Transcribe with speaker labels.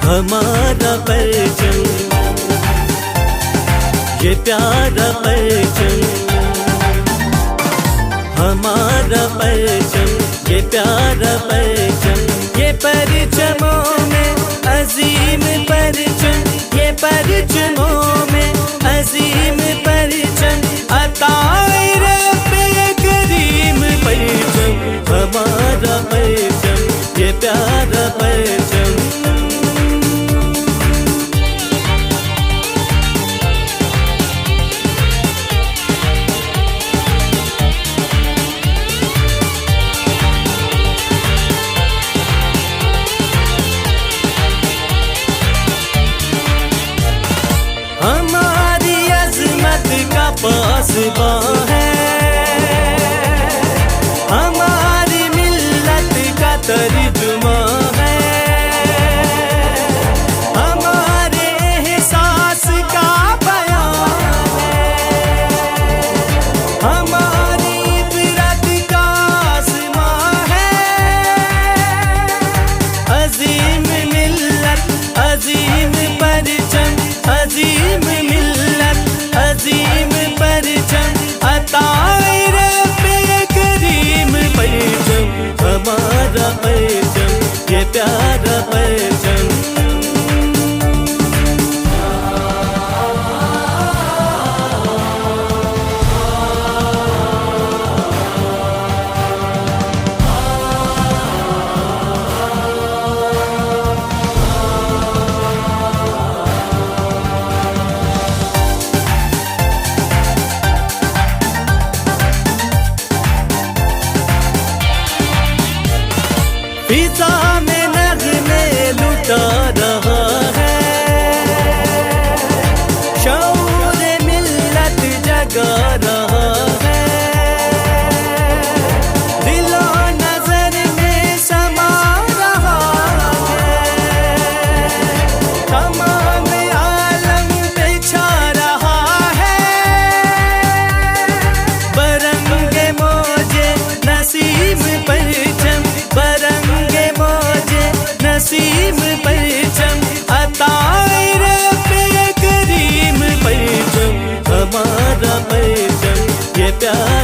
Speaker 1: हमारा परचम, ये प्यारा परचम, हमारा परचम, ये प्यारा परचम, ये परचमों में अजीम परचम, ये परचमों में अजीम परचम, अताए रब्बे करीम परचम, हमारा परचम, ये प्यारा परचम। हमारी अज़मत का पासबां है, हमारी मिल्लत का तर्जुमा है, हमारे एहसास का बयान है, हमारी इबरत का आसमां है। अजीम मिल्लत, अजीम परचम, अजीम मिल्लत, अजीम परचम, अताए रब्बे करीम परचम, हमारा परचम, ये प्यारा परचम। फिजा में नग़्मे लुटा रहा है, शऊर मिल्लत जगा रहा है, दिलो नज़र में समा रहा है, तमाम आलम पे छा रहा है। बरंगे मौजे नसीब परचम, बरंगे मौजे नसीब परचम, अताए रब्बे करीम परचम, हमारा परचम, ये प्यारा